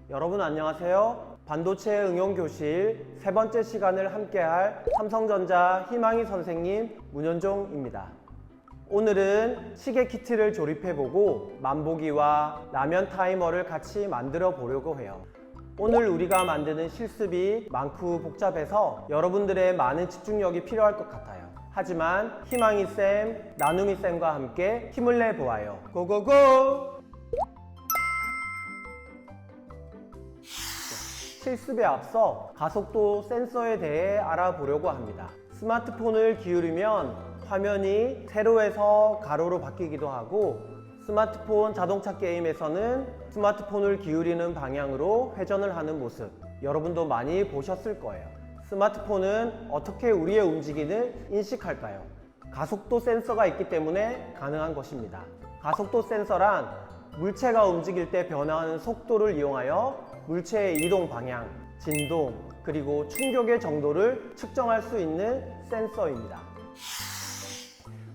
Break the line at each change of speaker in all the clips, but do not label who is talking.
여러분 안녕하세요. 반도체 응용 교실 세 번째 시간을 함께할 삼성전자 희망희 선생님 문현종입니다. 오늘은 시계 키트를 조립해보고 만보기와 라면 타이머를 같이 만들어 보려고 해요. 오늘 우리가 만드는 실습이 많고 복잡해서 여러분들의 많은 집중력이 필요할 것 같아요. 하지만 희망희쌤, 나눔이쌤과 함께 힘을 내보아요. 고고고! 실습에 앞서 가속도 센서에 대해 알아보려고 합니다. 스마트폰을 기울이면 화면이 세로에서 가로로 바뀌기도 하고 스마트폰 자동차 게임에서는 스마트폰을 기울이는 방향으로 회전을 하는 모습 여러분도 많이 보셨을 거예요. 스마트폰은 어떻게 우리의 움직임을 인식할까요? 가속도 센서가 있기 때문에 가능한 것입니다. 가속도 센서란 물체가 움직일 때 변화하는 속도를 이용하여 물체의 이동 방향, 진동, 그리고 충격의 정도를 측정할 수 있는 센서입니다.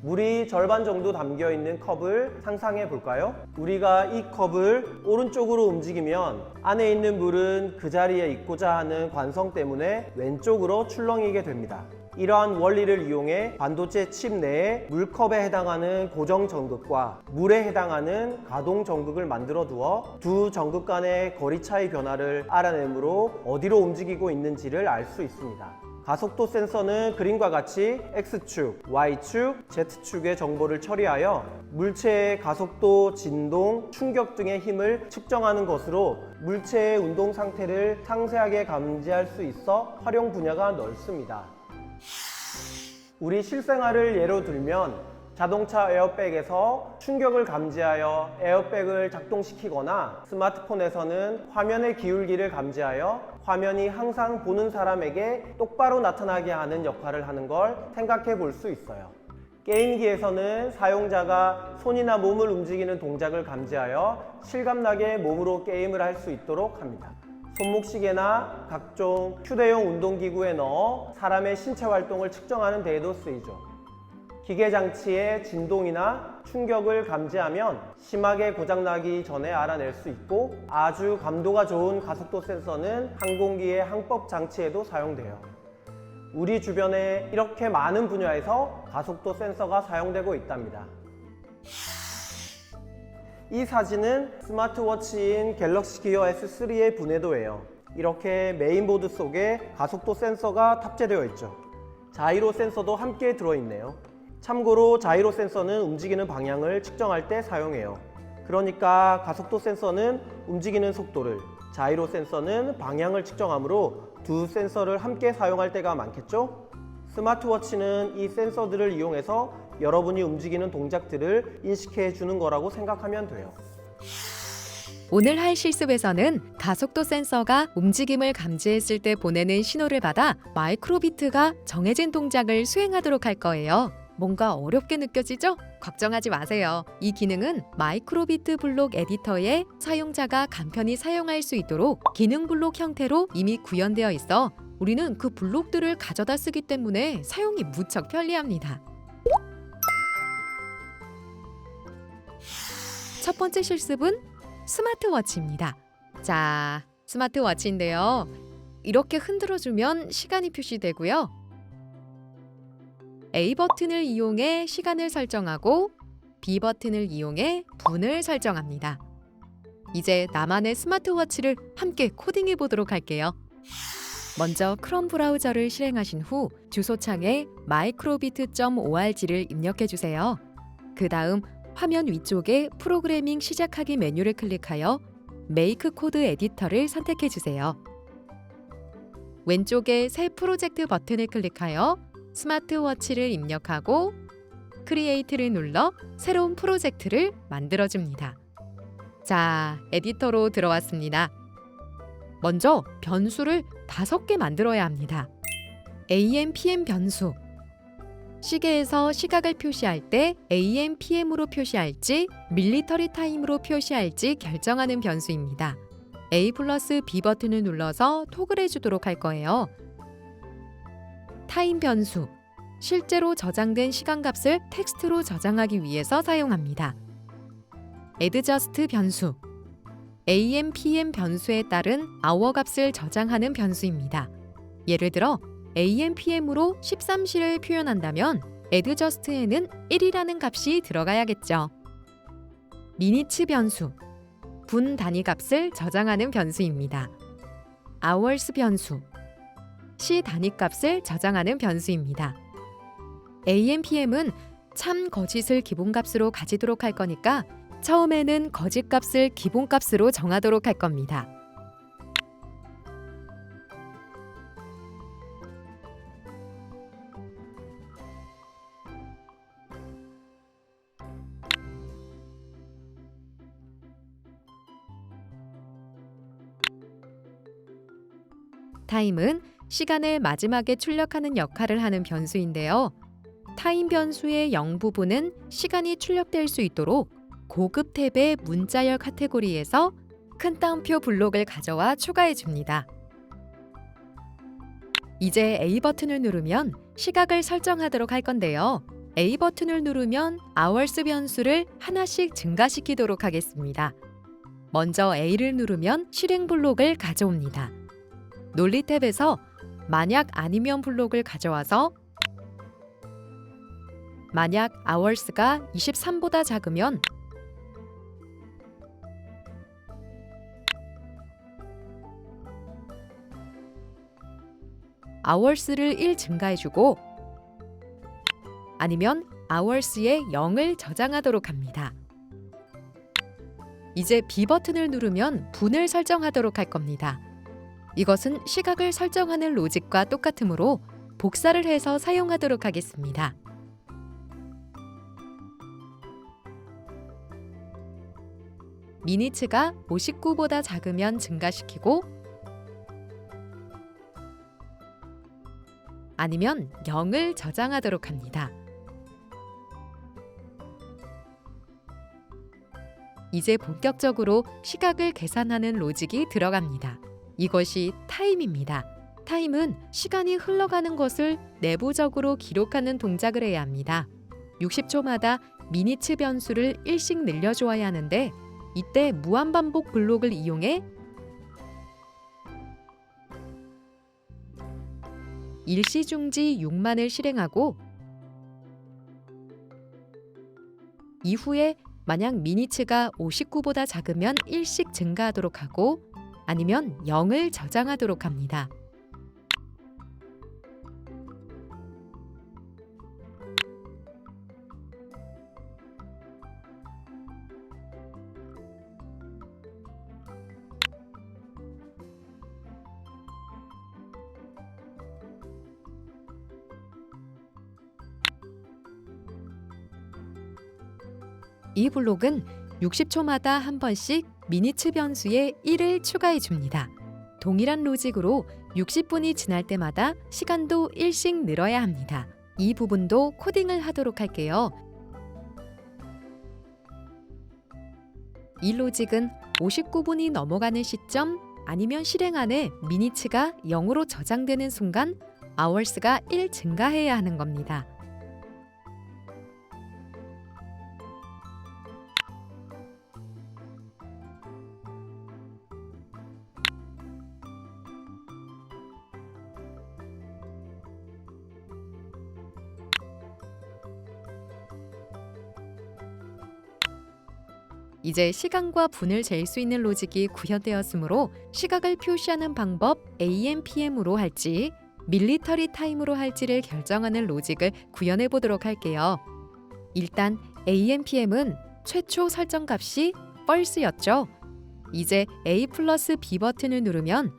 물이 절반 정도 담겨 있는 컵을 상상해 볼까요? 우리가 이 컵을 오른쪽으로 움직이면 안에 있는 물은 그 자리에 있고자 하는 관성 때문에 왼쪽으로 출렁이게 됩니다. 이러한 원리를 이용해 반도체 칩 내에 물컵에 해당하는 고정 전극과 물에 해당하는 가동 전극을 만들어 두어 두 전극 간의 거리 차이 변화를 알아내므로 어디로 움직이고 있는지를 알 수 있습니다. 가속도 센서는 그림과 같이 X축, Y축, Z축의 정보를 처리하여 물체의 가속도, 진동, 충격 등의 힘을 측정하는 것으로 물체의 운동 상태를 상세하게 감지할 수 있어 활용 분야가 넓습니다. 우리 실생활을 예로 들면 자동차 에어백에서 충격을 감지하여 에어백을 작동시키거나 스마트폰에서는 화면의 기울기를 감지하여 화면이 항상 보는 사람에게 똑바로 나타나게 하는 역할을 하는 걸 생각해 볼 수 있어요. 게임기에서는 사용자가 손이나 몸을 움직이는 동작을 감지하여 실감나게 몸으로 게임을 할 수 있도록 합니다. 손목시계나 각종 휴대용 운동기구에 넣어 사람의 신체 활동을 측정하는 데에도 쓰이죠. 기계장치의 진동이나 충격을 감지하면 심하게 고장나기 전에 알아낼 수 있고 아주 감도가 좋은 가속도 센서는 항공기의 항법 장치에도 사용돼요. 우리 주변에 이렇게 많은 분야에서 가속도 센서가 사용되고 있답니다. 이 사진은 스마트워치인 갤럭시 기어 S3의 분해도예요. 이렇게 메인보드 속에 가속도 센서가 탑재되어 있죠. 자이로 센서도 함께 들어있네요. 참고로 자이로 센서는 움직이는 방향을 측정할 때 사용해요. 그러니까 가속도 센서는 움직이는 속도를, 자이로 센서는 방향을 측정하므로 두 센서를 함께 사용할 때가 많겠죠? 스마트워치는 이 센서들을 이용해서 여러분이 움직이는 동작들을 인식해 주는 거라고 생각하면 돼요.
오늘 할 실습에서는 가속도 센서가 움직임을 감지했을 때 보내는 신호를 받아 마이크로비트가 정해진 동작을 수행하도록 할 거예요. 뭔가 어렵게 느껴지죠? 걱정하지 마세요. 이 기능은 마이크로비트 블록 에디터에 사용자가 간편히 사용할 수 있도록 기능 블록 형태로 이미 구현되어 있어 우리는 그 블록들을 가져다 쓰기 때문에 사용이 무척 편리합니다. 첫 번째 실습은 스마트워치입니다. 자, 스마트워치인데요. 이렇게 흔들어주면 시간이 표시되고요. A 버튼을 이용해 시간을 설정하고 B 버튼을 이용해 분을 설정합니다. 이제 나만의 스마트워치를 함께 코딩해 보도록 할게요. 먼저 크롬 브라우저를 실행하신 후 주소창에 microbit.org를 입력해 주세요. 그 다음 화면 위쪽에 프로그래밍 시작하기 메뉴를 클릭하여 메이크 코드 에디터를 선택해 주세요. 왼쪽에 새 프로젝트 버튼을 클릭하여 스마트워치를 입력하고 크리에이트를 눌러 새로운 프로젝트를 만들어줍니다. 자, 에디터로 들어왔습니다. 먼저 변수를 5개 만들어야 합니다. AM, PM 변수. 시계에서 시각을 표시할 때 AM, PM으로 표시할지 밀리터리 타임으로 표시할지 결정하는 변수입니다. A+B 버튼을 눌러서 토글해 주도록 할 거예요. 타임 변수. 실제로 저장된 시간값을 텍스트로 저장하기 위해서 사용합니다. adjust 변수. AM, PM 변수에 따른 hour 값을 저장하는 변수입니다. 예를 들어 AM, PM으로 13시를 표현한다면 adjust에는 1이라는 값이 들어가야겠죠. minutes 변수. 분 단위 값을 저장하는 변수입니다. hours 변수. 시 단위 값을 저장하는 변수입니다. AM, PM은 참 거짓을 기본값으로 가지도록 할 거니까 처음에는 거짓값을 기본값으로 정하도록 할 겁니다. 타임은 시간을 마지막에 출력하는 역할을 하는 변수인데요. 타임 변수의 0 부분은 시간이 출력될 수 있도록 고급 탭의 문자열 카테고리에서 큰 따옴표 블록을 가져와 추가해 줍니다. 이제 A 버튼을 누르면 시각을 설정하도록 할 건데요. A 버튼을 누르면 hours 변수를 하나씩 증가시키도록 하겠습니다. 먼저 A를 누르면 실행 블록을 가져옵니다. 논리 탭에서 만약 아니면 블록을 가져와서 만약 hours가 23보다 작으면 hours를 1 증가해주고 아니면 hours에 0을 저장하도록 합니다. 이제 B 버튼을 누르면 분을 설정하도록 할 겁니다. 이것은 시각을 설정하는 로직과 똑같으므로 복사를 해서 사용하도록 하겠습니다. minutes가 59보다 작으면 증가시키고 아니면 0을 저장하도록 합니다. 이제 본격적으로 시각을 계산하는 로직이 들어갑니다. 이것이 타임입니다. 타임은 시간이 흘러가는 것을 내부적으로 기록하는 동작을 해야 합니다. 60초마다 minutes 변수를 1씩 늘려주어야 하는데 이때 무한반복 블록을 이용해 일시중지 6만을 실행하고 이후에 만약 minutes가 59보다 작으면 1씩 증가하도록 하고 아니면 0을 저장하도록 합니다. 이 블록은 60초마다 한 번씩 minutes 변수에 1을 추가해 줍니다. 동일한 로직으로 60분이 지날 때마다 시간도 1씩 늘어야 합니다. 이 부분도 코딩을 하도록 할게요. 이 로직은 59분이 넘어가는 시점 아니면 실행 안에 minutes가 0으로 저장되는 순간 hours가 1 증가해야 하는 겁니다. 이제 시간과 분을 잴 수 있는 로직이 구현되었으므로 시각을 표시하는 방법 AM, PM으로 할지 밀리터리 타임으로 할지를 결정하는 로직을 구현해 보도록 할게요. 일단 AM, PM은 최초 설정 값이 false였죠. 이제 A 플러스 B 버튼을 누르면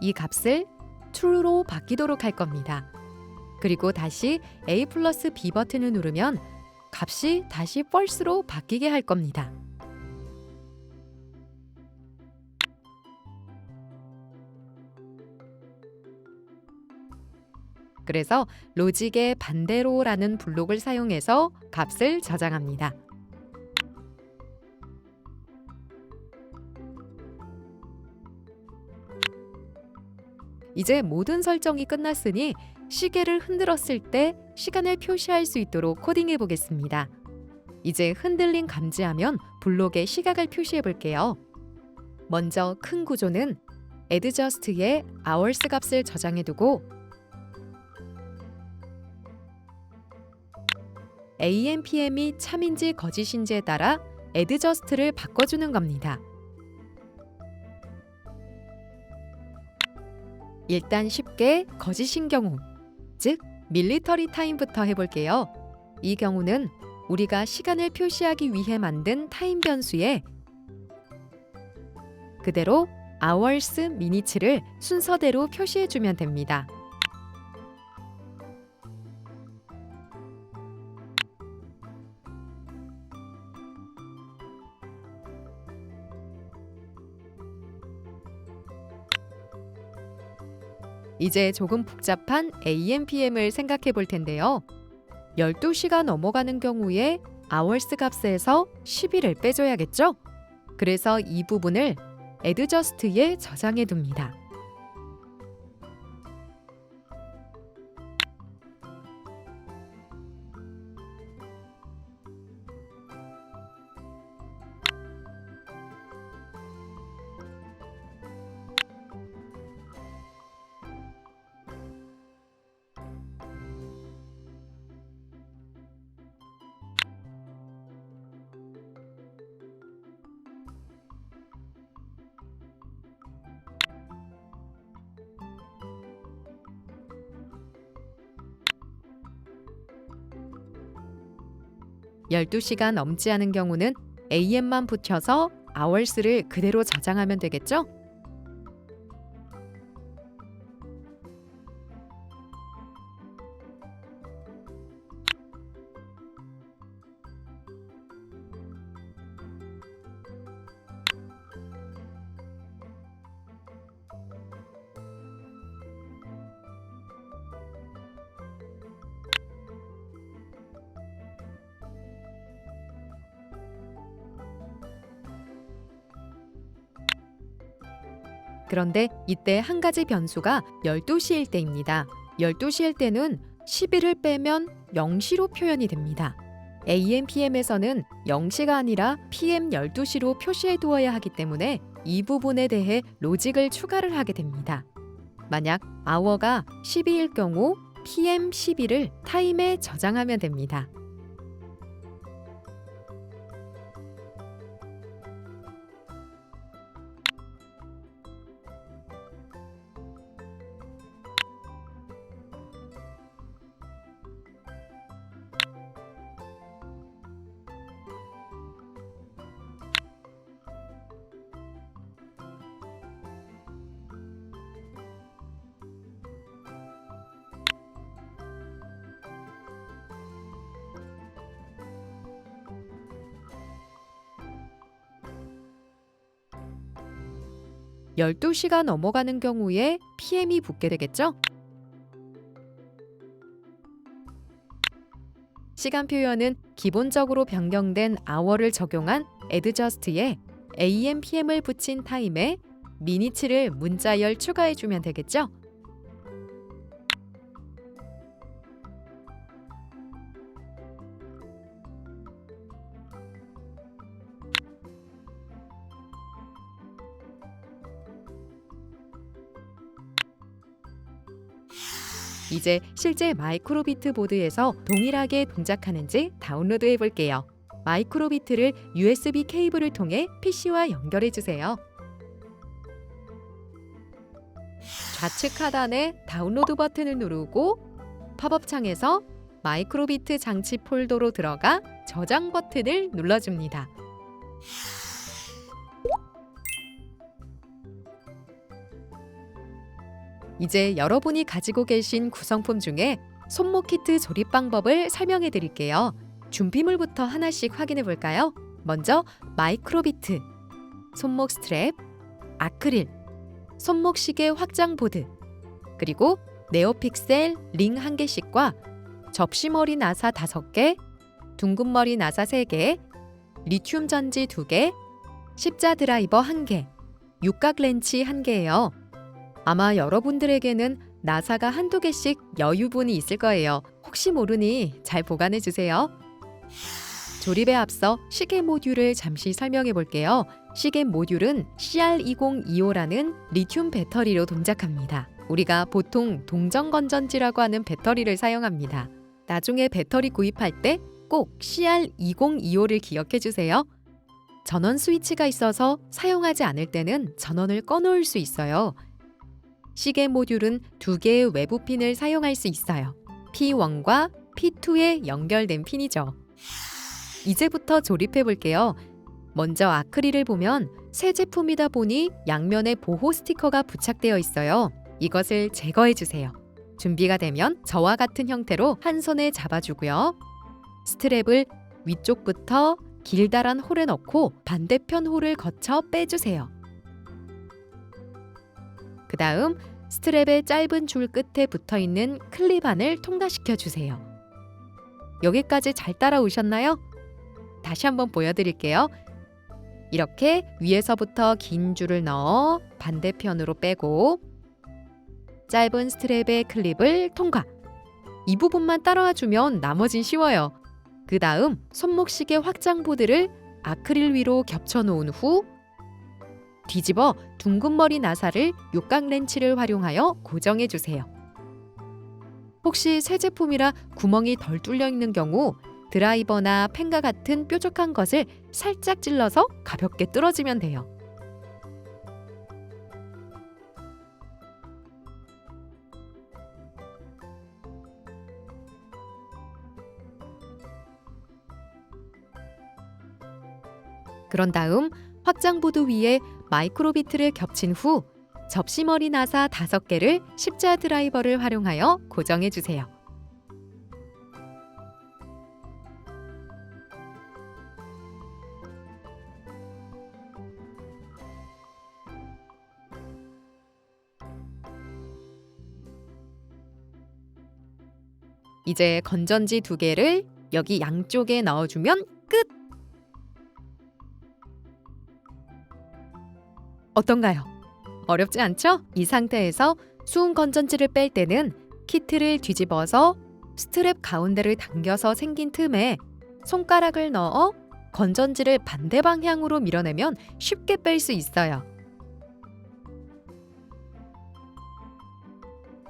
이 값을 true로 바뀌도록 할 겁니다. 그리고 다시 A 플러스 B 버튼을 누르면 값이 다시 false로 바뀌게 할 겁니다. 그래서 로직의 반대로라는 블록을 사용해서 값을 저장합니다. 이제 모든 설정이 끝났으니 시계를 흔들었을 때 시간을 표시할 수 있도록 코딩해 보겠습니다. 이제 흔들림 감지하면 블록에 시각을 표시해 볼게요. 먼저 큰 구조는 adjust에 hours 값을 저장해 두고 AM, PM이 참인지 거짓인지에 따라 adjust를 바꿔주는 겁니다. 일단 쉽게 거짓인 경우, 즉 밀리터리 타임부터 해볼게요. 이 경우는 우리가 시간을 표시하기 위해 만든 타임 변수에 그대로 hours, minutes를 순서대로 표시해주면 됩니다. 이제 조금 복잡한 AM, PM을 생각해 볼 텐데요. 12시가 넘어가는 경우에 hours 값에서 11을 빼줘야겠죠? 그래서 이 부분을 adjust에 저장해 둡니다. 열두 시가 넘지 않은 경우는 AM만 붙여서 hours를 그대로 저장하면 되겠죠? 그런데 이때 한 가지 변수가 12시일 때입니다. 12시일 때는 11을 빼면 0시로 표현이 됩니다. AM, PM에서는 0시가 아니라 PM 12시로 표시해 두어야 하기 때문에 이 부분에 대해 로직을 추가를 하게 됩니다. 만약 hour가 12일 경우 PM 12를 타임에 저장하면 됩니다. 열두 시가 넘어가는 경우에 PM이 붙게 되겠죠? 시간 표현은 기본적으로 변경된 hour를 적용한 adjust에 AM, PM을 붙인 타임에 minutes를 문자열 추가해주면 되겠죠? 이제 실제 마이크로비트 보드에서 동일하게 동작하는지 다운로드 해볼게요. 마이크로비트를 USB 케이블을 통해 PC와 연결해 주세요. 좌측 하단에 다운로드 버튼을 누르고 팝업 창에서 마이크로비트 장치 폴더로 들어가 저장 버튼을 눌러줍니다. 이제 여러분이 가지고 계신 구성품 중에 손목 키트 조립 방법을 설명해 드릴게요. 준비물부터 하나씩 확인해 볼까요? 먼저 마이크로비트, 손목 스트랩, 아크릴, 손목 시계 확장 보드, 그리고 네오픽셀 링 1개씩과 접시머리 나사 5개, 둥근머리 나사 3개, 리튬 전지 2개, 십자 드라이버 1개, 육각 렌치 1개예요. 아마 여러분들에게는 나사가 한두 개씩 여유분이 있을 거예요. 혹시 모르니 잘 보관해 주세요. 조립에 앞서 시계 모듈을 잠시 설명해 볼게요. 시계 모듈은 CR2025라는 리튬 배터리로 동작합니다. 우리가 보통 동전건전지라고 하는 배터리를 사용합니다. 나중에 배터리 구입할 때 꼭 CR2025를 기억해 주세요. 전원 스위치가 있어서 사용하지 않을 때는 전원을 꺼놓을 수 있어요. 시계 모듈은 두 개의 외부 핀을 사용할 수 있어요. P1과 P2에 연결된 핀이죠. 이제부터 조립해 볼게요. 먼저 아크릴을 보면 새 제품이다 보니 양면에 보호 스티커가 부착되어 있어요. 이것을 제거해 주세요. 준비가 되면 저와 같은 형태로 한 손에 잡아주고요. 스트랩을 위쪽부터 길다란 홀에 넣고 반대편 홀을 거쳐 빼주세요. 그 다음 스트랩의 짧은 줄 끝에 붙어있는 클립안을 통과시켜 주세요. 여기까지 잘 따라오셨나요? 다시 한번 보여드릴게요. 이렇게 위에서부터 긴 줄을 넣어 반대편으로 빼고 짧은 스트랩의 클립을 통과. 이 부분만 따라와 주면 나머진 쉬워요. 그 다음 손목시계 확장보드를 아크릴 위로 겹쳐놓은 후 뒤집어 둥근머리 나사를 육각 렌치를 활용하여 고정해 주세요. 혹시 새 제품이라 구멍이 덜 뚫려 있는 경우 드라이버나 펜과 같은 뾰족한 것을 살짝 찔러서 가볍게 뚫어주면 돼요. 그런 다음 확장보드 위에 마이크로비트를 겹친 후 접시머리 나사 5개를 십자 드라이버를 활용하여 고정해 주세요. 이제 건전지 2개를 여기 양쪽에 넣어주면 끝! 어떤가요? 어렵지 않죠? 이 상태에서 수은 건전지를 뺄 때는 키트를 뒤집어서 스트랩 가운데를 당겨서 생긴 틈에 손가락을 넣어 건전지를 반대 방향으로 밀어내면 쉽게 뺄 수 있어요.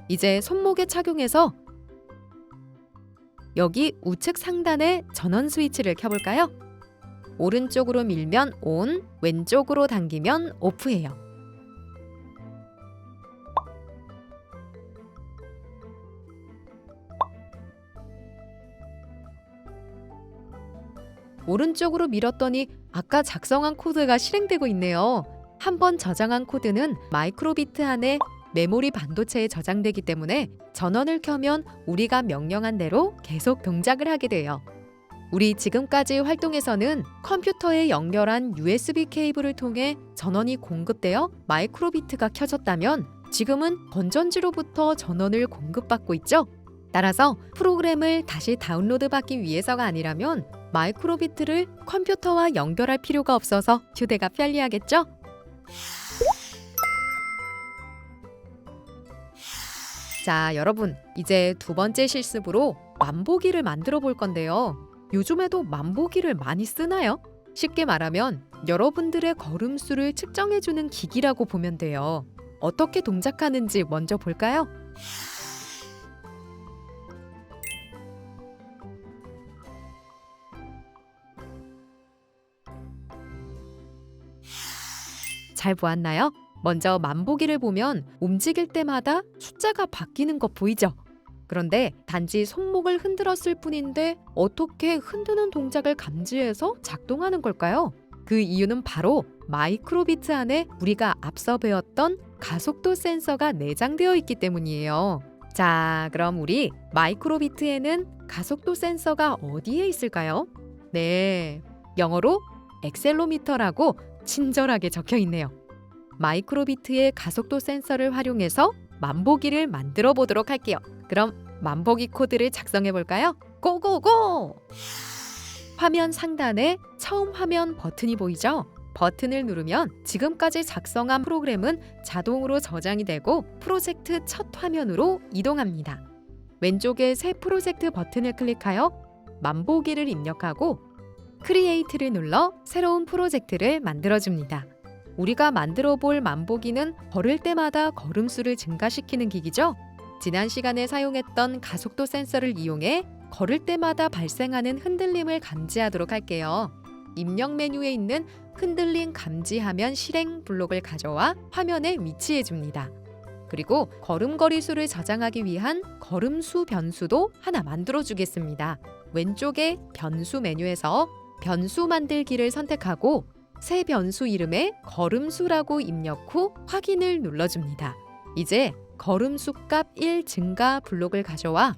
이제 손목에 착용해서 여기 우측 상단에 전원 스위치를 켜볼까요? 오른쪽으로 밀면 ON, 왼쪽으로 당기면 OFF예요. 오른쪽으로 밀었더니 아까 작성한 코드가 실행되고 있네요. 한번 저장한 코드는 마이크로비트 안에 메모리 반도체에 저장되기 때문에 전원을 켜면 우리가 명령한 대로 계속 동작을 하게 돼요. 우리 지금까지 활동에서는 컴퓨터에 연결한 USB 케이블을 통해 전원이 공급되어 마이크로비트가 켜졌다면 지금은 건전지로부터 전원을 공급받고 있죠. 따라서 프로그램을 다시 다운로드 받기 위해서가 아니라면 마이크로비트를 컴퓨터와 연결할 필요가 없어서 휴대가 편리하겠죠? 자, 여러분, 이제 두 번째 실습으로 만보기를 만들어 볼 건데요. 요즘에도 만보기를 많이 쓰나요? 쉽게 말하면 여러분들의 걸음수를 측정해주는 기기라고 보면 돼요. 어떻게 동작하는지 먼저 볼까요? 잘 보았나요? 먼저 만보기를 보면 움직일 때마다 숫자가 바뀌는 거 보이죠? 그런데 단지 손목을 흔들었을 뿐인데 어떻게 흔드는 동작을 감지해서 작동하는 걸까요? 그 이유는 바로 마이크로비트 안에 우리가 앞서 배웠던 가속도 센서가 내장되어 있기 때문이에요. 자, 그럼 우리 마이크로비트에는 가속도 센서가 어디에 있을까요? 네, 영어로 엑셀로미터라고 친절하게 적혀 있네요. 마이크로비트의 가속도 센서를 활용해서 만보기를 만들어 보도록 할게요. 그럼 만보기 코드를 작성해 볼까요? 고고고! 화면 상단에 처음 화면 버튼이 보이죠? 버튼을 누르면 지금까지 작성한 프로그램은 자동으로 저장이 되고 프로젝트 첫 화면으로 이동합니다. 왼쪽에 새 프로젝트 버튼을 클릭하여 만보기를 입력하고 크리에이트를 눌러 새로운 프로젝트를 만들어줍니다. 우리가 만들어 볼 만보기는 걸을 때마다 걸음수를 증가시키는 기기죠. 지난 시간에 사용했던 가속도 센서를 이용해 걸을 때마다 발생하는 흔들림을 감지하도록 할게요. 입력 메뉴에 있는 흔들림 감지하면 실행 블록을 가져와 화면에 위치해 줍니다. 그리고 걸음걸이 수를 저장하기 위한 걸음수 변수도 하나 만들어 주겠습니다. 왼쪽에 변수 메뉴에서 변수 만들기를 선택하고 새 변수 이름에 걸음수라고 입력 후 확인을 눌러줍니다. 이제 걸음수 값 1 증가 블록을 가져와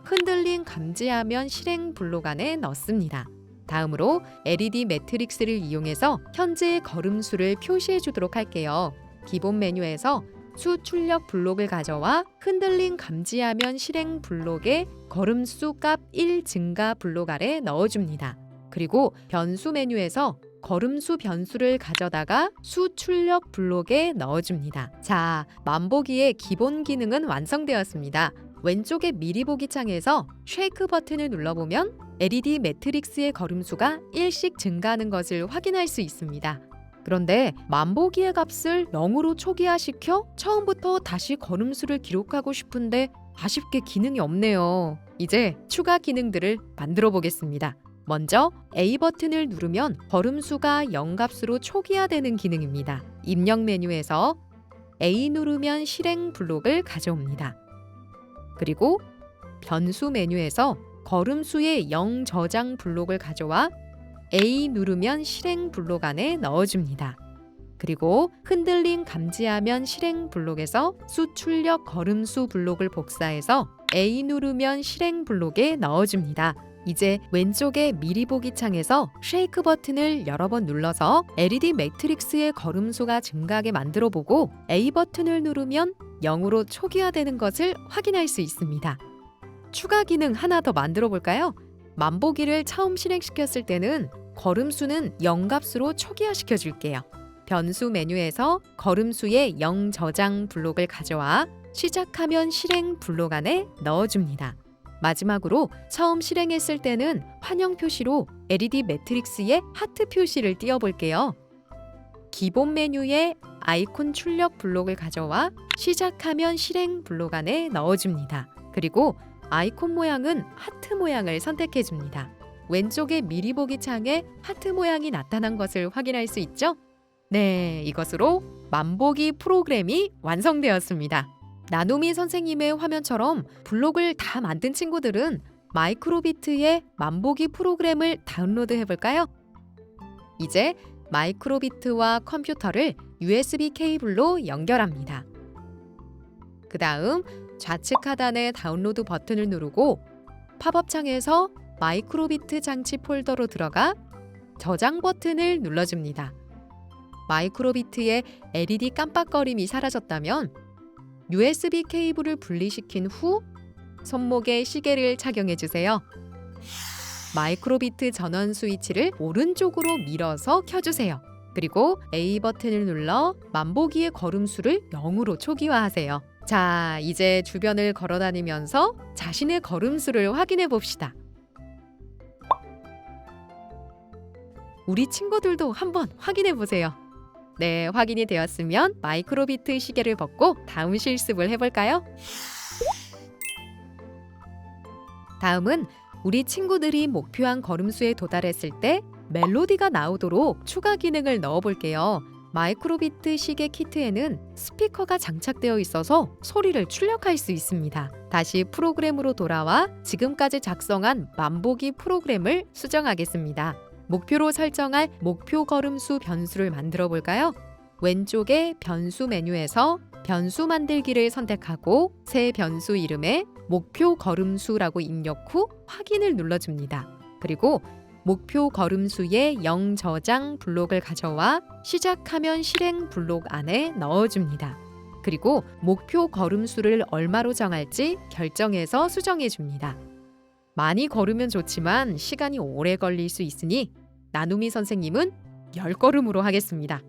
흔들림 감지하면 실행 블록 안에 넣습니다. 다음으로 LED 매트릭스를 이용해서 현재의 걸음수를 표시해 주도록 할게요. 기본 메뉴에서 수 출력 블록을 가져와 흔들림 감지하면 실행 블록에 걸음수 값 1 증가 블록 아래 넣어줍니다. 그리고 변수 메뉴에서 걸음수 변수를 가져다가 수 출력 블록에 넣어줍니다. 자, 만보기의 기본 기능은 완성되었습니다. 왼쪽의 미리 보기 창에서 쉐이크 버튼을 눌러보면 LED 매트릭스의 걸음수가 1씩 증가하는 것을 확인할 수 있습니다. 그런데 만보기의 값을 0으로 초기화시켜 처음부터 다시 걸음수를 기록하고 싶은데 아쉽게 기능이 없네요. 이제 추가 기능들을 만들어 보겠습니다. 먼저 A 버튼을 누르면 걸음수가 0값으로 초기화되는 기능입니다. 입력 메뉴에서 A 누르면 실행 블록을 가져옵니다. 그리고 변수 메뉴에서 걸음수의 0 저장 블록을 가져와 A 누르면 실행 블록 안에 넣어줍니다. 그리고 흔들림 감지하면 실행 블록에서 수 출력 걸음수 블록을 복사해서 A 누르면 실행 블록에 넣어줍니다. 이제 왼쪽의 미리 보기 창에서 쉐이크 버튼을 여러 번 눌러서 LED 매트릭스의 걸음수가 증가하게 만들어 보고 A 버튼을 누르면 0으로 초기화되는 것을 확인할 수 있습니다. 추가 기능 하나 더 만들어 볼까요? 만보기를 처음 실행시켰을 때는 걸음수는 0값으로 초기화시켜 줄게요. 변수 메뉴에서 걸음수의 0 저장 블록을 가져와 시작하면 실행 블록 안에 넣어줍니다. 마지막으로 처음 실행했을 때는 환영 표시로 LED 매트릭스에 하트 표시를 띄워볼게요. 기본 메뉴에 아이콘 출력 블록을 가져와 시작하면 실행 블록 안에 넣어줍니다. 그리고 아이콘 모양은 하트 모양을 선택해줍니다. 왼쪽의 미리 보기 창에 하트 모양이 나타난 것을 확인할 수 있죠? 네, 이것으로 만보기 프로그램이 완성되었습니다. 나눔이 선생님의 화면처럼 블록을 다 만든 친구들은 마이크로비트의 만보기 프로그램을 다운로드 해볼까요? 이제 마이크로비트와 컴퓨터를 USB 케이블로 연결합니다. 그 다음 좌측 하단의 다운로드 버튼을 누르고 팝업 창에서 마이크로비트 장치 폴더로 들어가 저장 버튼을 눌러줍니다. 마이크로비트의 LED 깜빡거림이 사라졌다면 USB 케이블을 분리시킨 후 손목에 시계를 착용해 주세요. 마이크로비트 전원 스위치를 오른쪽으로 밀어서 켜주세요. 그리고 A 버튼을 눌러 만보기의 걸음수를 0으로 초기화하세요. 자, 이제 주변을 걸어다니면서 자신의 걸음수를 확인해 봅시다. 우리 친구들도 한번 확인해 보세요. 네, 확인이 되었으면 마이크로비트 시계를 벗고 다음 실습을 해볼까요? 다음은 우리 친구들이 목표한 걸음수에 도달했을 때 멜로디가 나오도록 추가 기능을 넣어볼게요. 마이크로비트 시계 키트에는 스피커가 장착되어 있어서 소리를 출력할 수 있습니다. 다시 프로그램으로 돌아와 지금까지 작성한 만보기 프로그램을 수정하겠습니다. 목표로 설정할 목표 걸음수 변수를 만들어 볼까요? 왼쪽의 변수 메뉴에서 변수 만들기를 선택하고 새 변수 이름에 목표 걸음수라고 입력 후 확인을 눌러줍니다. 그리고 목표 걸음수의 0 저장 블록을 가져와 시작하면 실행 블록 안에 넣어줍니다. 그리고 목표 걸음수를 얼마로 정할지 결정해서 수정해줍니다. 많이 걸으면 좋지만 시간이 오래 걸릴 수 있으니 나눔이 선생님은 10걸음으로 하겠습니다.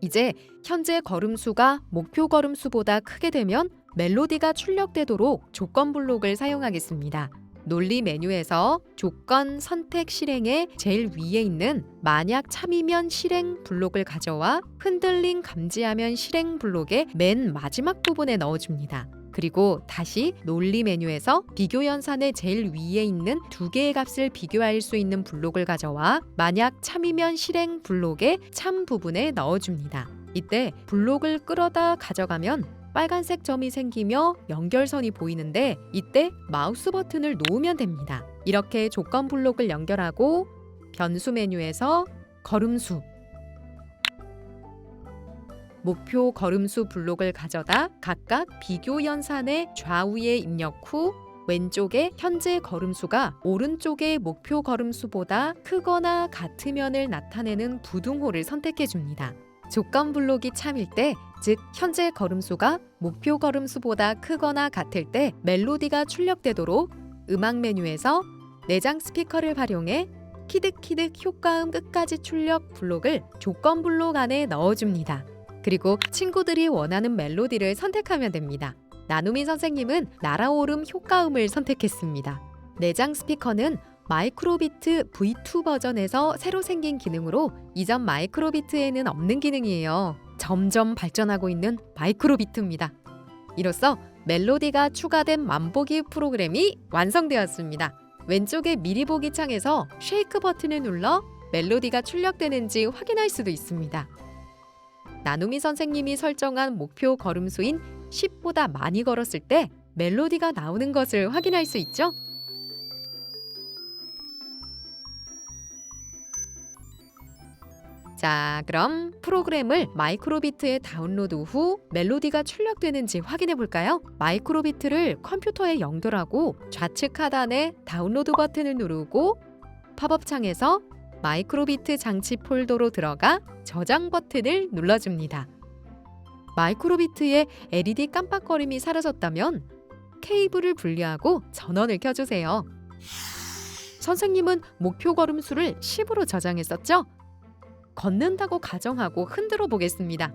이제 현재 걸음수가 목표 걸음수보다 크게 되면 멜로디가 출력되도록 조건 블록을 사용하겠습니다. 논리 메뉴에서 조건 선택 실행의 제일 위에 있는 만약 참이면 실행 블록을 가져와 흔들림 감지하면 실행 블록의 맨 마지막 부분에 넣어줍니다. 그리고 다시 논리 메뉴에서 비교 연산의 제일 위에 있는 두 개의 값을 비교할 수 있는 블록을 가져와 만약 참이면 실행 블록의 참 부분에 넣어줍니다. 이때 블록을 끌어다 가져가면 빨간색 점이 생기며 연결선이 보이는데 이때 마우스 버튼을 놓으면 됩니다. 이렇게 조건 블록을 연결하고 변수 메뉴에서 걸음수, 목표 걸음수 블록을 가져다 각각 비교 연산의 좌우에 입력 후 왼쪽에 현재 걸음수가 오른쪽의 목표 걸음수보다 크거나 같으면을 나타내는 부등호를 선택해 줍니다. 조건 블록이 참일 때, 즉 현재 걸음수가 목표 걸음수보다 크거나 같을 때 멜로디가 출력되도록 음악 메뉴에서 내장 스피커를 활용해 키득키득 효과음 끝까지 출력 블록을 조건 블록 안에 넣어줍니다. 그리고 친구들이 원하는 멜로디를 선택하면 됩니다. 나누미 선생님은 날아오름 효과음을 선택했습니다. 내장 스피커는 마이크로비트 V2 버전에서 새로 생긴 기능으로 이전 마이크로비트에는 없는 기능이에요. 점점 발전하고 있는 마이크로비트입니다. 이로써 멜로디가 추가된 만보기 프로그램이 완성되었습니다. 왼쪽의 미리 보기 창에서 쉐이크 버튼을 눌러 멜로디가 출력되는지 확인할 수도 있습니다. 나누미 선생님이 설정한 목표 걸음수인 10보다 많이 걸었을 때 멜로디가 나오는 것을 확인할 수 있죠? 자, 그럼 프로그램을 마이크로비트에 다운로드 후 멜로디가 출력되는지 확인해 볼까요? 마이크로비트를 컴퓨터에 연결하고 좌측 하단에 다운로드 버튼을 누르고 팝업 창에서 마이크로비트 장치 폴더로 들어가 저장 버튼을 눌러줍니다. 마이크로비트의 LED 깜빡거림이 사라졌다면 케이블을 분리하고 전원을 켜주세요. 선생님은 목표 걸음수를 10으로 저장했었죠? 걷는다고 가정하고 흔들어 보겠습니다.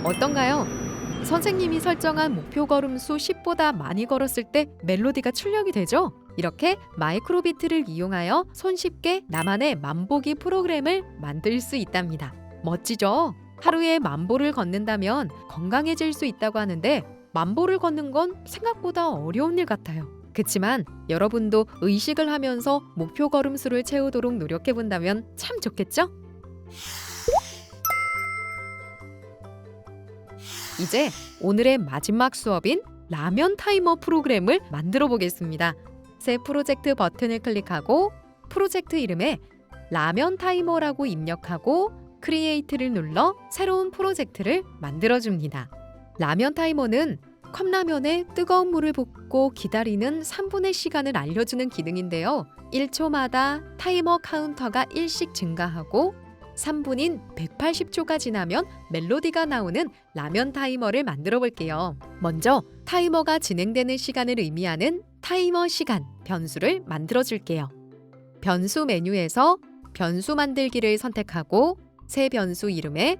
어떤가요? 선생님이 설정한 목표 걸음수 10보다 많이 걸었을 때 멜로디가 출력이 되죠? 이렇게 마이크로비트를 이용하여 손쉽게 나만의 만보기 프로그램을 만들 수 있답니다. 멋지죠? 하루에 10,000보를 걷는다면 건강해질 수 있다고 하는데 10,000보를 걷는 건 생각보다 어려운 일 같아요. 그치만 여러분도 의식을 하면서 목표 걸음수를 채우도록 노력해본다면 참 좋겠죠? 이제 오늘의 마지막 수업인 라면 타이머 프로그램을 만들어 보겠습니다. 새 프로젝트 버튼을 클릭하고 프로젝트 이름에 라면 타이머라고 입력하고 크리에이트를 눌러 새로운 프로젝트를 만들어 줍니다. 라면 타이머는 컵라면에 뜨거운 물을 붓고 기다리는 3분의 시간을 알려주는 기능인데요. 1초마다 타이머 카운터가 1씩 증가하고 3분인 180초가 지나면 멜로디가 나오는 라면 타이머를 만들어 볼게요. 먼저 타이머가 진행되는 시간을 의미하는 타이머 시간 변수를 만들어 줄게요. 변수 메뉴에서 변수 만들기를 선택하고 새 변수 이름에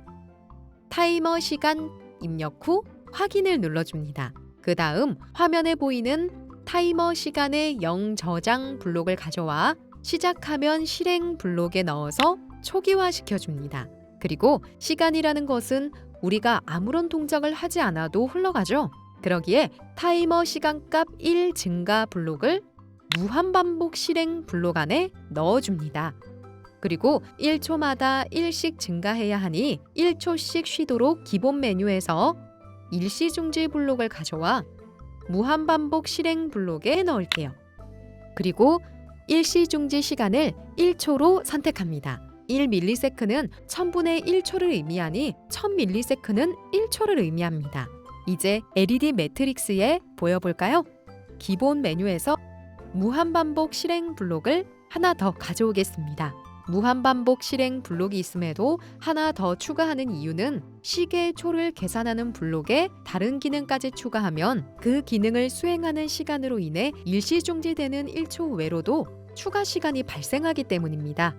타이머 시간 입력 후 확인을 눌러줍니다. 그 다음 화면에 보이는 타이머 시간의 0 저장 블록을 가져와 시작하면 실행 블록에 넣어서 초기화 시켜줍니다. 그리고 시간이라는 것은 우리가 아무런 동작을 하지 않아도 흘러가죠. 그러기에 타이머 시간값 1 증가 블록을 무한반복 실행 블록 안에 넣어줍니다. 그리고 1초마다 1씩 증가해야 하니 1초씩 쉬도록 기본 메뉴에서 일시중지 블록을 가져와 무한반복 실행 블록에 넣을게요. 그리고 일시중지 시간을 1초로 선택합니다. 1ms는 1000분의 1초를 의미하니 1000ms는 1초를 의미합니다. 이제 LED 매트릭스에 보여볼까요? 기본 메뉴에서 무한반복 실행 블록을 하나 더 가져오겠습니다. 무한반복 실행 블록이 있음에도 하나 더 추가하는 이유는 시계의 초를 계산하는 블록에 다른 기능까지 추가하면 그 기능을 수행하는 시간으로 인해 일시중지되는 1초 외로도 추가 시간이 발생하기 때문입니다.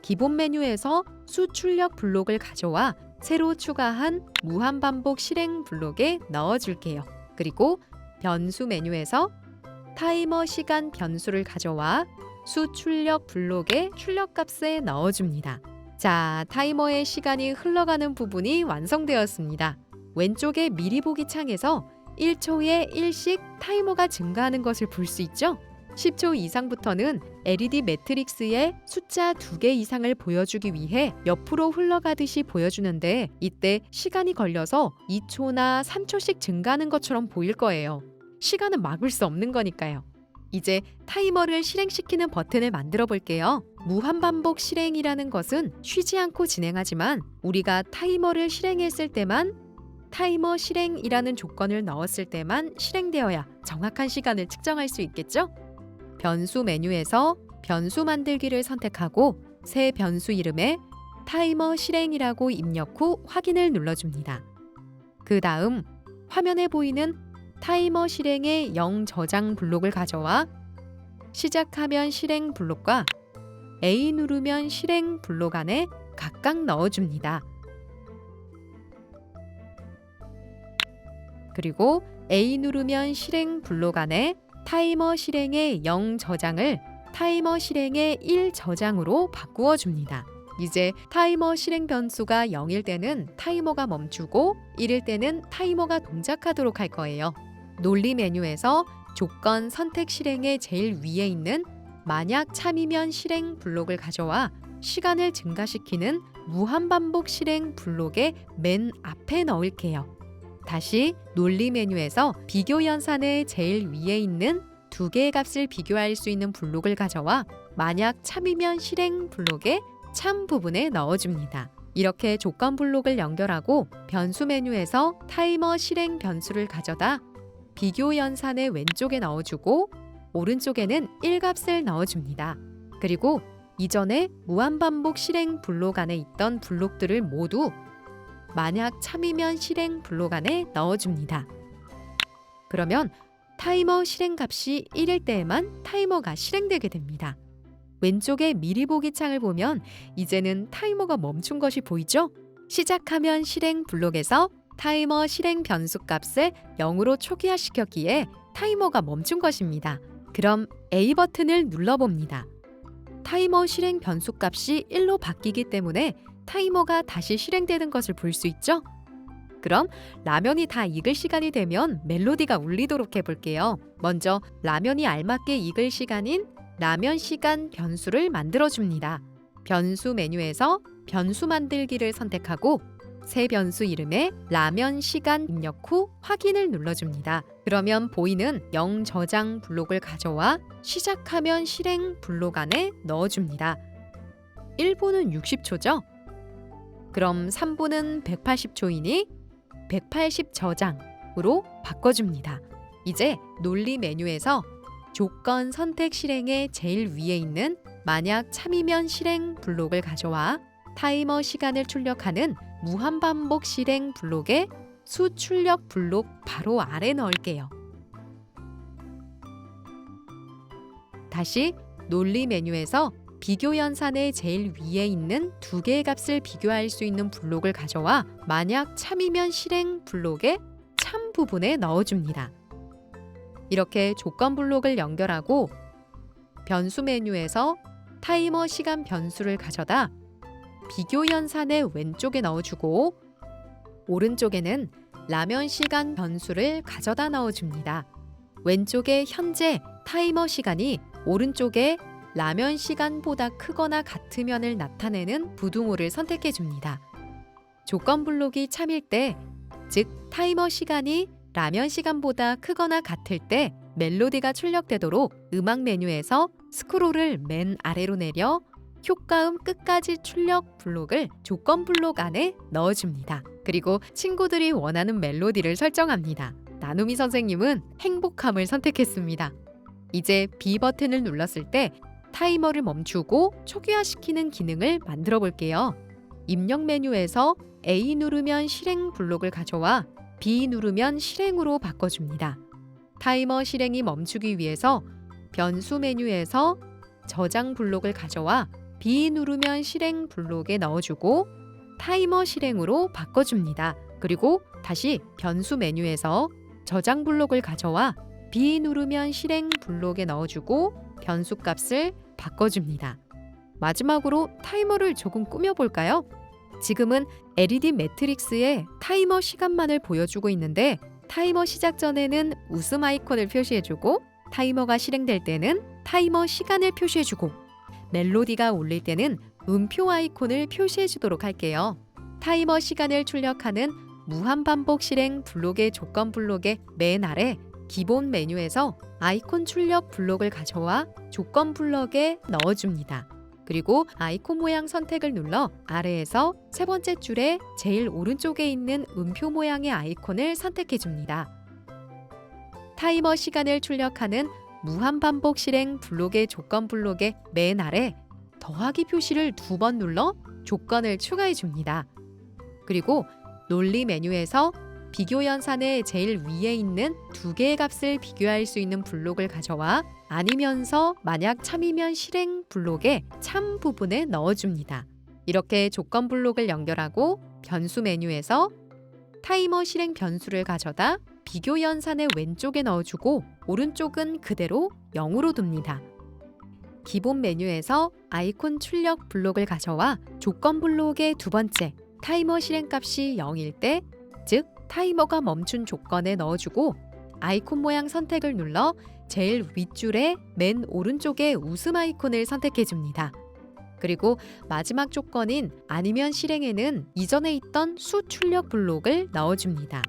기본 메뉴에서 수출력 블록을 가져와 새로 추가한 무한반복 실행 블록에 넣어줄게요. 그리고 변수 메뉴에서 타이머 시간 변수를 가져와 수출력 블록의 출력값에 넣어줍니다. 자, 타이머의 시간이 흘러가는 부분이 완성되었습니다. 왼쪽의 미리 보기 창에서 1초에 1씩 타이머가 증가하는 것을 볼 수 있죠? 10초 이상부터는 LED 매트릭스에 숫자 2개 이상을 보여주기 위해 옆으로 흘러가듯이 보여주는데 이때 시간이 걸려서 2초나 3초씩 증가하는 것처럼 보일 거예요. 시간은 막을 수 없는 거니까요. 이제 타이머를 실행시키는 버튼을 만들어 볼게요. 무한반복 실행이라는 것은 쉬지 않고 진행하지만 우리가 타이머를 실행했을 때만 타이머 실행이라는 조건을 넣었을 때만 실행되어야 정확한 시간을 측정할 수 있겠죠? 변수 메뉴에서 변수 만들기를 선택하고 새 변수 이름에 타이머 실행이라고 입력 후 확인을 눌러줍니다. 그 다음 화면에 보이는 타이머 실행의 0 저장 블록을 가져와 시작하면 실행 블록과 A 누르면 실행 블록 안에 각각 넣어줍니다. 그리고 A 누르면 실행 블록 안에 타이머 실행의 0 저장을 타이머 실행의 1 저장으로 바꾸어 줍니다. 이제 타이머 실행 변수가 0일 때는 타이머가 멈추고 1일 때는 타이머가 동작하도록 할 거예요. 논리 메뉴에서 조건 선택 실행의 제일 위에 있는 만약 참이면 실행 블록을 가져와 시간을 증가시키는 무한반복 실행 블록의 맨 앞에 넣을게요. 다시 논리 메뉴에서 비교 연산의 제일 위에 있는 2개의 값을 비교할 수 있는 블록을 가져와 만약 참이면 실행 블록의 참 부분에 넣어줍니다. 이렇게 조건 블록을 연결하고 변수 메뉴에서 타이머 실행 변수를 가져다 비교 연산의 왼쪽에 넣어주고 오른쪽에는 1값을 넣어줍니다. 그리고 이전에 무한반복 실행 블록 안에 있던 블록들을 모두 만약 참이면 실행 블록 안에 넣어줍니다. 그러면 타이머 실행 값이 1일 때에만 타이머가 실행되게 됩니다. 왼쪽의 미리 보기 창을 보면 이제는 타이머가 멈춘 것이 보이죠? 시작하면 실행 블록에서 타이머 실행 변수 값을 0으로 초기화시켰기에 타이머가 멈춘 것입니다. 그럼 A 버튼을 눌러봅니다. 타이머 실행 변수 값이 1로 바뀌기 때문에 타이머가 다시 실행되는 것을 볼 수 있죠? 그럼 라면이 다 익을 시간이 되면 멜로디가 울리도록 해볼게요. 먼저 라면이 알맞게 익을 시간인 라면 시간 변수를 만들어줍니다. 변수 메뉴에서 변수 만들기를 선택하고 새 변수 이름에 라면 시간 입력 후 확인을 눌러줍니다. 그러면 보이는 0 저장 블록을 가져와 시작하면 실행 블록 안에 넣어줍니다. 1분은 60초죠? 그럼 3분은 180초이니 180 저장으로 바꿔줍니다. 이제 논리 메뉴에서 조건 선택 실행의 제일 위에 있는 만약 참이면 실행 블록을 가져와 타이머 시간을 출력하는 무한반복 실행 블록에 수출력 블록 바로 아래 넣을게요. 다시 논리 메뉴에서 비교 연산의 제일 위에 있는 2개의 값을 비교할 수 있는 블록을 가져와 만약 참이면 실행 블록의 참 부분에 넣어줍니다. 이렇게 조건 블록을 연결하고 변수 메뉴에서 타이머 시간 변수를 가져다 비교 연산의 왼쪽에 넣어주고 오른쪽에는 라면 시간 변수를 가져다 넣어줍니다. 왼쪽에 현재 타이머 시간이 오른쪽에 라면 시간보다 크거나 같으면을 나타내는 부등호를 선택해 줍니다. 조건 블록이 참일 때, 즉 타이머 시간이 라면 시간보다 크거나 같을 때 멜로디가 출력되도록 음악 메뉴에서 스크롤을 맨 아래로 내려 효과음 끝까지 출력 블록을 조건 블록 안에 넣어줍니다. 그리고 친구들이 원하는 멜로디를 설정합니다. 나눔이 선생님은 행복함을 선택했습니다. 이제 B 버튼을 눌렀을 때 타이머를 멈추고 초기화시키는 기능을 만들어 볼게요. 입력 메뉴에서 A 누르면 실행 블록을 가져와 B 누르면 실행으로 바꿔줍니다. 타이머 실행이 멈추기 위해서 변수 메뉴에서 저장 블록을 가져와 B 누르면 실행 블록에 넣어주고 타이머 실행으로 바꿔줍니다. 그리고 다시 변수 메뉴에서 저장 블록을 가져와 B 누르면 실행 블록에 넣어주고 변수 값을 바꿔줍니다. 마지막으로 타이머를 조금 꾸며볼까요? 지금은 LED 매트릭스에 타이머 시간만을 보여주고 있는데 타이머 시작 전에는 웃음 아이콘을 표시해주고 타이머가 실행될 때는 타이머 시간을 표시해주고 멜로디가 울릴 때는 음표 아이콘을 표시해주도록 할게요. 타이머 시간을 출력하는 무한반복 실행 블록의 조건 블록의 맨 아래 기본 메뉴에서 아이콘 출력 블록을 가져와 조건 블록에 넣어줍니다. 그리고 아이콘 모양 선택을 눌러 아래에서 세 번째 줄에 제일 오른쪽에 있는 음표 모양의 아이콘을 선택해줍니다. 타이머 시간을 출력하는 무한반복 실행 블록의 조건 블록의 맨 아래 더하기 표시를 2번 눌러 조건을 추가해줍니다. 그리고 논리 메뉴에서 비교 연산의 제일 위에 있는 2개의 값을 비교할 수 있는 블록을 가져와 아니면서 만약 참이면 실행 블록의 참 부분에 넣어줍니다. 이렇게 조건 블록을 연결하고 변수 메뉴에서 타이머 실행 변수를 가져다 비교 연산의 왼쪽에 넣어주고 오른쪽은 그대로 0으로 둡니다. 기본 메뉴에서 아이콘 출력 블록을 가져와 조건 블록의 두 번째 타이머 실행값이 0일 때, 즉 타이머가 멈춘 조건에 넣어주고 아이콘 모양 선택을 눌러 제일 윗줄의 맨 오른쪽에 웃음 아이콘을 선택해줍니다. 그리고 마지막 조건인 아니면 실행에는 이전에 있던 수 출력 블록을 넣어줍니다.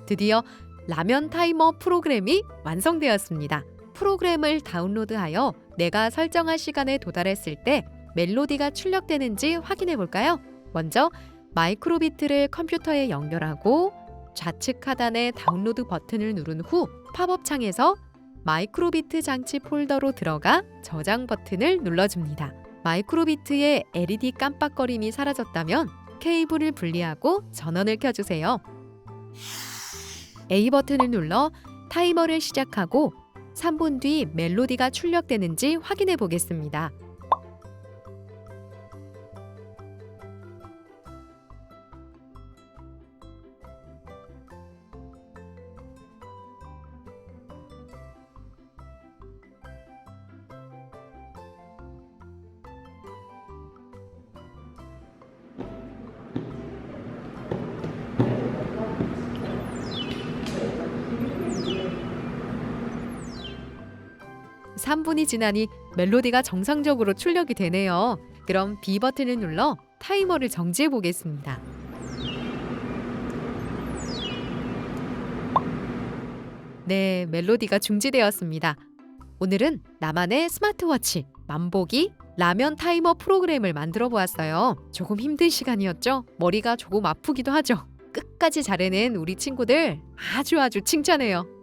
드디어 라면 타이머 프로그램이 완성되었습니다. 프로그램을 다운로드하여 내가 설정한 시간에 도달했을 때 멜로디가 출력되는지 확인해 볼까요? 먼저 마이크로비트를 컴퓨터에 연결하고 좌측 하단의 다운로드 버튼을 누른 후 팝업 창에서 마이크로비트 장치 폴더로 들어가 저장 버튼을 눌러줍니다. 마이크로비트의 LED 깜빡거림이 사라졌다면 케이블을 분리하고 전원을 켜주세요. A 버튼을 눌러 타이머를 시작하고 3분 뒤 멜로디가 출력되는지 확인해 보겠습니다. 삼 분이 지나니 멜로디가 정상적으로 출력이 되네요. 그럼 B 버튼을 눌러 타이머를 정지해 보겠습니다. 네, 멜로디가 중지되었습니다. 오늘은 나만의 스마트워치 만보기 라면 타이머 프로그램을 만들어 보았어요. 조금 힘든 시간이었죠? 머리가 조금 아프기도 하죠? 끝까지 잘해낸 우리 친구들 아주 칭찬해요.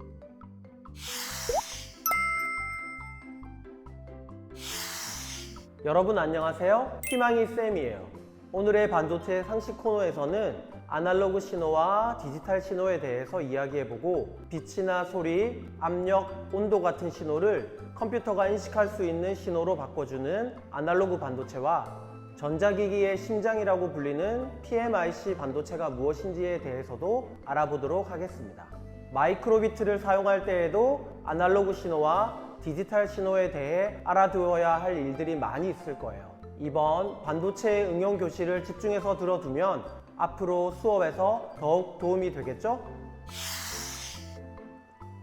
여러분 안녕하세요. 희망이 쌤이에요. 오늘의 반도체 상식 코너에서는 아날로그 신호와 디지털 신호에 대해서 이야기해보고 빛이나 소리, 압력, 온도 같은 신호를 컴퓨터가 인식할 수 있는 신호로 바꿔주는 아날로그 반도체와 전자기기의 심장이라고 불리는 PMIC 반도체가 무엇인지에 대해서도 알아보도록 하겠습니다. 마이크로비트를 사용할 때에도 아날로그 신호와 디지털 신호에 대해 알아두어야 할 일들이 많이 있을 거예요. 이번 반도체 응용 교실을 집중해서 들어두면 앞으로 수업에서 더욱 도움이 되겠죠?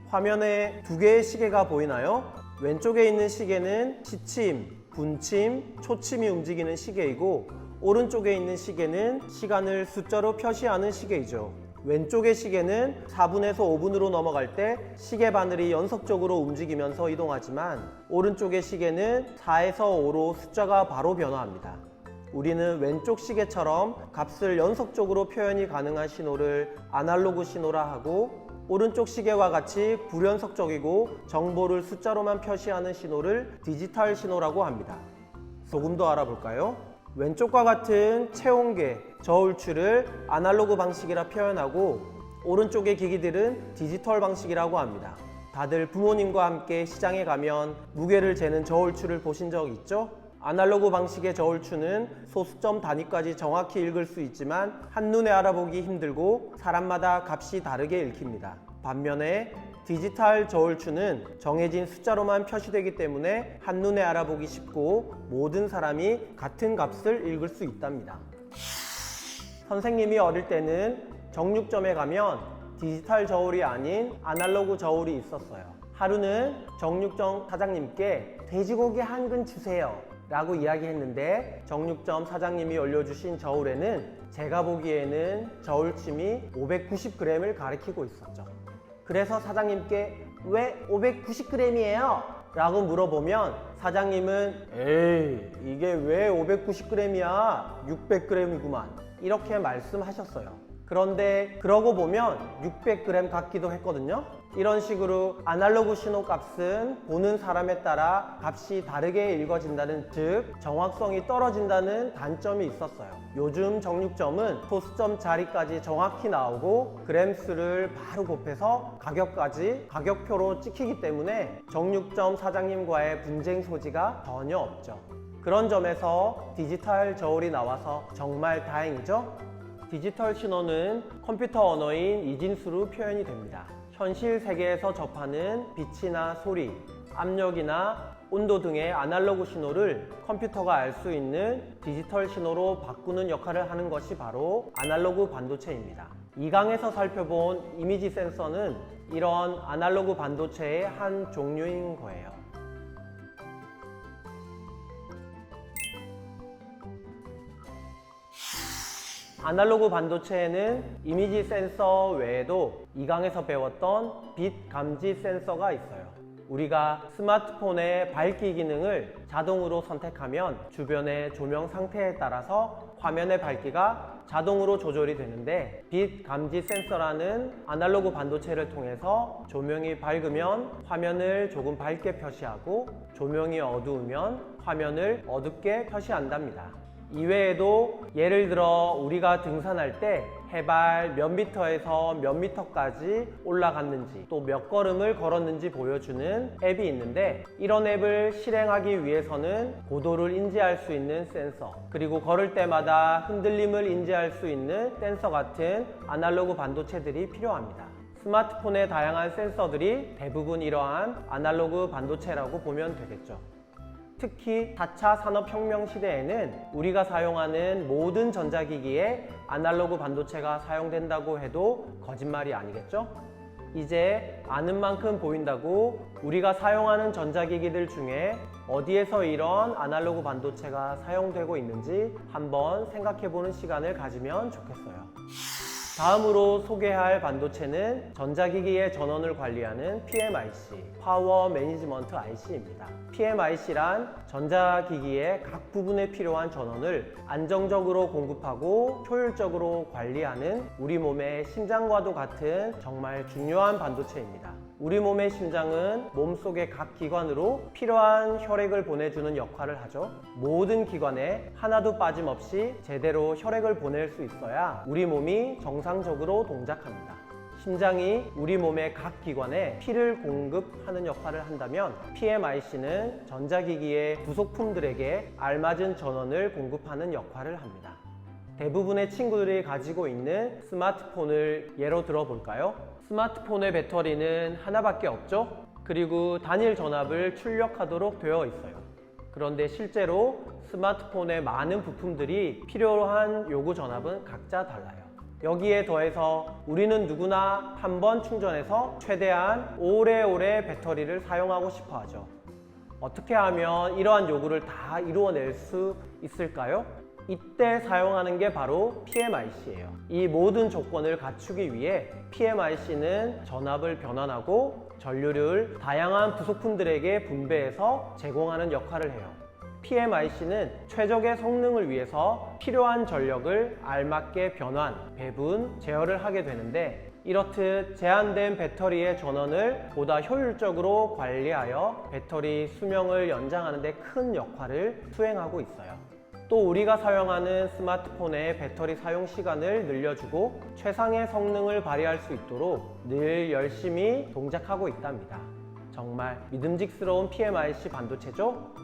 화면에 두 개의 시계가 보이나요? 왼쪽에 있는 시계는 시침, 분침, 초침이 움직이는 시계이고 오른쪽에 있는 시계는 시간을 숫자로 표시하는 시계이죠. 왼쪽의 시계는 4분에서 5분으로 넘어갈 때 시계 바늘이 연속적으로 움직이면서 이동하지만 오른쪽의 시계는 4에서 5로 숫자가 바로 변화합니다. 우리는 왼쪽 시계처럼 값을 연속적으로 표현이 가능한 신호를 아날로그 신호라 하고 오른쪽 시계와 같이 불연속적이고 정보를 숫자로만 표시하는 신호를 디지털 신호라고 합니다. 조금 더 알아볼까요? 왼쪽과 같은 체온계, 저울추를 아날로그 방식이라 표현하고 오른쪽의 기기들은 디지털 방식이라고 합니다. 다들 부모님과 함께 시장에 가면 무게를 재는 저울추를 보신 적 있죠? 아날로그 방식의 저울추는 소수점 단위까지 정확히 읽을 수 있지만 한눈에 알아보기 힘들고 사람마다 값이 다르게 읽힙니다. 반면에 디지털 저울추는 정해진 숫자로만 표시되기 때문에 한눈에 알아보기 쉽고 모든 사람이 같은 값을 읽을 수 있답니다. 선생님이 어릴 때는 정육점에 가면 디지털 저울이 아닌 아날로그 저울이 있었어요. 하루는 정육점 사장님께 돼지고기 한 근 주세요 라고 이야기했는데 정육점 사장님이 올려주신 저울에는 제가 보기에는 저울침이 590g을 가리키고 있었죠. 그래서 사장님께 왜 590g이에요? 라고 물어보면 사장님은 에이 이게 왜 590g이야? 600g이구만 이렇게 말씀하셨어요. 그런데 그러고 보면 600g 같기도 했거든요. 이런 식으로 아날로그 신호 값은 보는 사람에 따라 값이 다르게 읽어진다는, 즉 정확성이 떨어진다는 단점이 있었어요. 요즘 정육점은 소수점 자리까지 정확히 나오고 그램수를 바로 곱해서 가격까지 가격표로 찍히기 때문에 정육점 사장님과의 분쟁 소지가 전혀 없죠. 그런 점에서 디지털 저울이 나와서 정말 다행이죠. 디지털 신호는 컴퓨터 언어인 이진수로 표현이 됩니다. 현실 세계에서 접하는 빛이나 소리, 압력이나 온도 등의 아날로그 신호를 컴퓨터가 알 수 있는 디지털 신호로 바꾸는 역할을 하는 것이 바로 아날로그 반도체입니다. 2강에서 살펴본 이미지 센서는 이런 아날로그 반도체의 한 종류인 거예요. 아날로그 반도체에는 이미지 센서 외에도 2강에서 배웠던 빛 감지 센서가 있어요. 우리가 스마트폰의 밝기 기능을 자동으로 선택하면 주변의 조명 상태에 따라서 화면의 밝기가 자동으로 조절이 되는데, 빛 감지 센서라는 아날로그 반도체를 통해서 조명이 밝으면 화면을 조금 밝게 표시하고 조명이 어두우면 화면을 어둡게 표시한답니다. 이외에도 예를 들어 우리가 등산할 때 해발 몇 미터에서 몇 미터까지 올라갔는지 또 몇 걸음을 걸었는지 보여주는 앱이 있는데, 이런 앱을 실행하기 위해서는 고도를 인지할 수 있는 센서, 그리고 걸을 때마다 흔들림을 인지할 수 있는 센서 같은 아날로그 반도체들이 필요합니다. 스마트폰의 다양한 센서들이 대부분 이러한 아날로그 반도체라고 보면 되겠죠. 특히 4차 산업혁명 시대에는 우리가 사용하는 모든 전자기기에 아날로그 반도체가 사용된다고 해도 거짓말이 아니겠죠? 이제 아는 만큼 보인다고 우리가 사용하는 전자기기들 중에 어디에서 이런 아날로그 반도체가 사용되고 있는지 한번 생각해보는 시간을 가지면 좋겠어요. 다음으로 소개할 반도체는 전자기기의 전원을 관리하는 PMIC, 파워 매니지먼트 IC입니다. PMIC란 전자기기의 각 부분에 필요한 전원을 안정적으로 공급하고 효율적으로 관리하는 우리 몸의 심장과도 같은 정말 중요한 반도체입니다. 우리 몸의 심장은 몸속의 각 기관으로 필요한 혈액을 보내주는 역할을 하죠. 모든 기관에 하나도 빠짐없이 제대로 혈액을 보낼 수 있어야 우리 몸이 정상적으로 동작합니다. 심장이 우리 몸의 각 기관에 피를 공급하는 역할을 한다면 PMIC는 전자기기의 부속품들에게 알맞은 전원을 공급하는 역할을 합니다. 대부분의 친구들이 가지고 있는 스마트폰을 예로 들어볼까요? 스마트폰의 배터리는 하나밖에 없죠? 그리고 단일 전압을 출력하도록 되어 있어요. 그런데 실제로 스마트폰의 많은 부품들이 필요한 요구 전압은 각자 달라요. 여기에 더해서 우리는 누구나 한 번 충전해서 최대한 오래오래 배터리를 사용하고 싶어 하죠. 어떻게 하면 이러한 요구를 다 이루어낼 수 있을까요? 이때 사용하는 게 바로 PMIC예요. 이 모든 조건을 갖추기 위해 PMIC는 전압을 변환하고 전류를 다양한 부속품들에게 분배해서 제공하는 역할을 해요. PMIC는 최적의 성능을 위해서 필요한 전력을 알맞게 변환, 배분, 제어를 하게 되는데, 이렇듯 제한된 배터리의 전원을 보다 효율적으로 관리하여 배터리 수명을 연장하는 데 큰 역할을 수행하고 있어요. 또 우리가 사용하는 스마트폰의 배터리 사용 시간을 늘려주고 최상의 성능을 발휘할 수 있도록 늘 열심히 동작하고 있답니다. 정말 믿음직스러운 PMIC 반도체죠?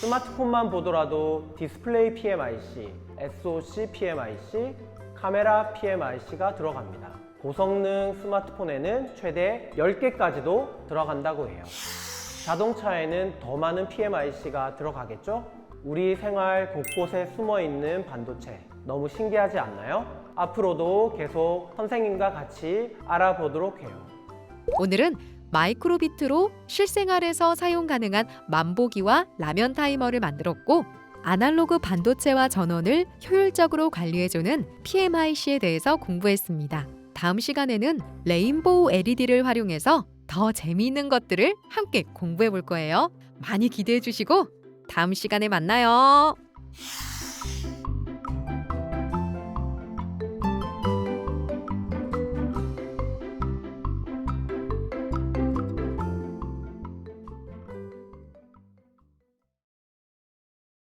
스마트폰만 보더라도 디스플레이 PMIC, SoC PMIC, 카메라 PMIC가 들어갑니다. 고성능 스마트폰에는 최대 10개까지도 들어간다고 해요. 자동차에는 더 많은 PMIC가 들어가겠죠? 우리 생활 곳곳에 숨어 있는 반도체, 너무 신기하지 않나요? 앞으로도 계속 선생님과 같이 알아보도록 해요.
오늘은 마이크로비트로 실생활에서 사용 가능한 만보기와 라면 타이머를 만들었고, 아날로그 반도체와 전원을 효율적으로 관리해주는 PMIC에 대해서 공부했습니다. 다음 시간에는 레인보우 LED를 활용해서 더 재미있는 것들을 함께 공부해 볼 거예요. 많이 기대해 주시고 다음 시간에 만나요.